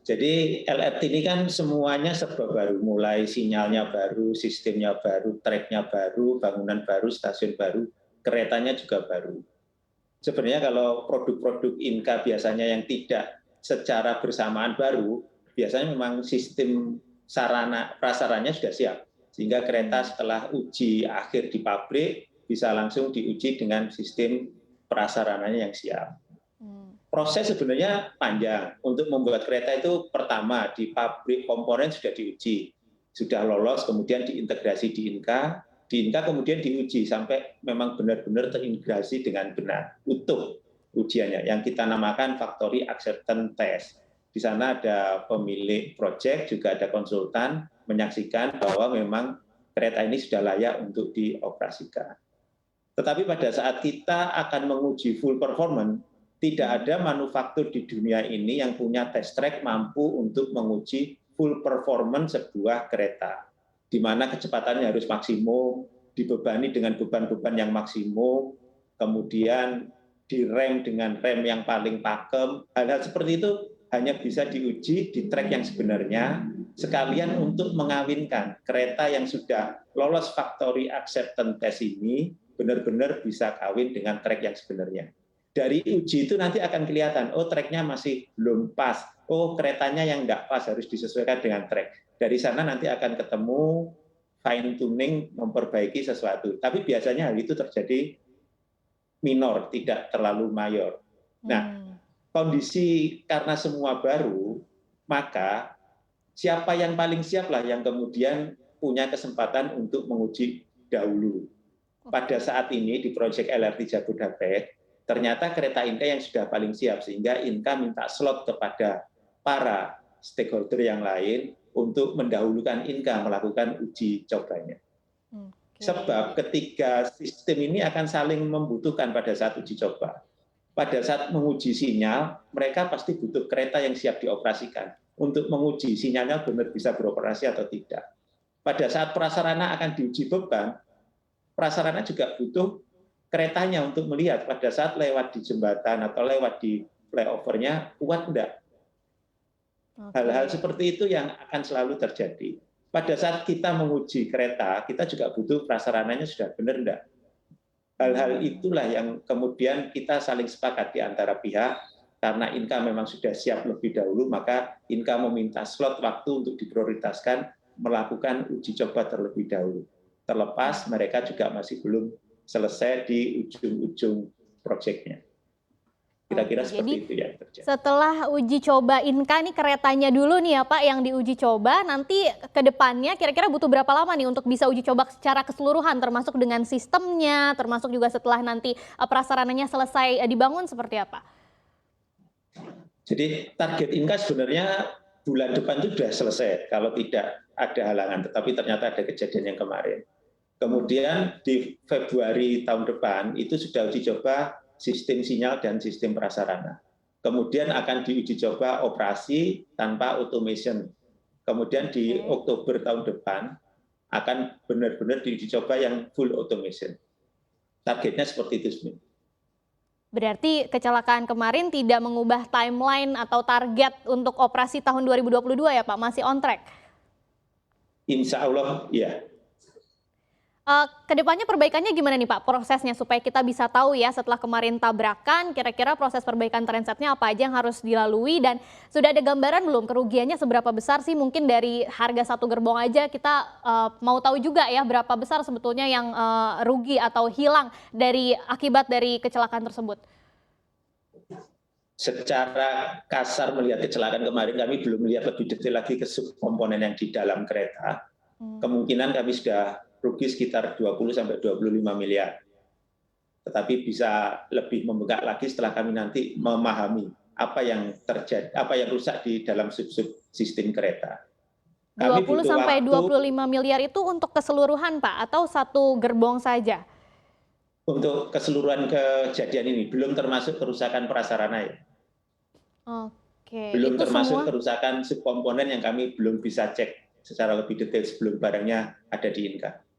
Jadi LRT ini kan semuanya serba baru, mulai sinyalnya baru, sistemnya baru, treknya baru, bangunan baru, stasiun baru, keretanya juga baru. Sebenarnya kalau produk-produk Inka biasanya yang tidak secara bersamaan baru, biasanya memang sistem sarana prasarannya sudah siap, sehingga kereta setelah uji akhir di pabrik bisa langsung diuji dengan sistem prasarananya yang siap. Proses sebenarnya panjang. Untuk membuat kereta itu pertama di pabrik komponen sudah diuji, sudah lolos, kemudian diintegrasi di Inka kemudian diuji sampai memang benar-benar terintegrasi dengan benar, utuh ujiannya, yang kita namakan factory acceptance test. Di sana ada pemilik proyek, juga ada konsultan, menyaksikan bahwa memang kereta ini sudah layak untuk dioperasikan. Tetapi pada saat kita akan menguji full performance, tidak ada manufaktur di dunia ini yang punya test track mampu untuk menguji full performance sebuah kereta, di mana kecepatannya harus maksimum, dibebani dengan beban-beban yang maksimum, kemudian direm dengan rem yang paling pakem. Hal-hal seperti itu hanya bisa diuji di track yang sebenarnya, sekalian untuk mengawinkan kereta yang sudah lolos factory acceptance test ini benar-benar bisa kawin dengan track yang sebenarnya. Dari uji itu nanti akan kelihatan, oh tracknya masih belum pas, oh keretanya yang nggak pas harus disesuaikan dengan track. Dari sana nanti akan ketemu fine tuning memperbaiki sesuatu. Tapi biasanya hal itu terjadi minor, tidak terlalu mayor. Nah, kondisi karena semua baru, maka siapa yang paling siap lah yang kemudian punya kesempatan untuk menguji dahulu. Pada saat ini di proyek LRT Jabodetabek, ternyata kereta Inka yang sudah paling siap, sehingga Inka minta slot kepada para stakeholder yang lain untuk mendahulukan Inka melakukan uji cobanya. Sebab ketiga sistem ini akan saling membutuhkan pada saat uji coba. Pada saat menguji sinyal, mereka pasti butuh kereta yang siap dioperasikan untuk menguji sinyalnya benar bisa beroperasi atau tidak. Pada saat prasarana akan diuji beban, prasarana juga butuh keretanya untuk melihat pada saat lewat di jembatan atau lewat di flyover-nya kuat enggak. Hal-hal seperti itu yang akan selalu terjadi. Pada saat kita menguji kereta, kita juga butuh prasarananya sudah benar enggak. Hal-hal itulah yang kemudian kita saling sepakat di antara pihak, karena Inka memang sudah siap lebih dahulu, maka Inka meminta slot waktu untuk diprioritaskan melakukan uji coba terlebih dahulu. Terlepas mereka juga masih belum selesai di ujung-ujung proyeknya. Kira-kira seperti itu yang terjadi. Setelah uji coba Inka nih keretanya dulu nih ya Pak yang diuji coba, nanti ke depannya kira-kira butuh berapa lama nih untuk bisa uji coba secara keseluruhan, termasuk dengan sistemnya, termasuk juga setelah nanti prasarananya selesai dibangun seperti apa? Jadi target Inka sebenarnya bulan depan itu sudah selesai kalau tidak ada halangan, tetapi ternyata ada kejadian yang kemarin. Kemudian di Februari tahun depan itu sudah uji coba sistem sinyal dan sistem prasarana. Kemudian akan diuji coba operasi tanpa automation. Kemudian di Oktober tahun depan akan benar-benar diuji coba yang full automation. Targetnya seperti itu sebenarnya. Berarti kecelakaan kemarin tidak mengubah timeline atau target untuk operasi tahun 2022 ya Pak, masih on track? Insya Allah ya. Kedepannya perbaikannya gimana nih Pak prosesnya supaya kita bisa tahu ya setelah kemarin tabrakan kira-kira proses perbaikan trainsetnya apa aja yang harus dilalui, dan sudah ada gambaran belum kerugiannya seberapa besar sih, mungkin dari harga satu gerbong aja kita mau tahu juga ya berapa besar sebetulnya yang rugi atau hilang dari akibat dari kecelakaan tersebut. Secara kasar melihat kecelakaan kemarin, kami belum melihat lebih detail lagi ke subkomponen yang di dalam kereta. Kemungkinan kami sudah rugi sekitar 20–25 miliar. Tetapi bisa lebih membengkak lagi setelah kami nanti memahami apa yang terjadi, apa yang rusak di dalam sub-sub sistem kereta. 20–25 miliar itu untuk keseluruhan Pak atau satu gerbong saja? Untuk keseluruhan kejadian ini, belum termasuk kerusakan prasarana ya. Oke. Belum itu termasuk semua kerusakan subkomponen yang kami belum bisa cek secara lebih detail sebelum barangnya ada di Inka.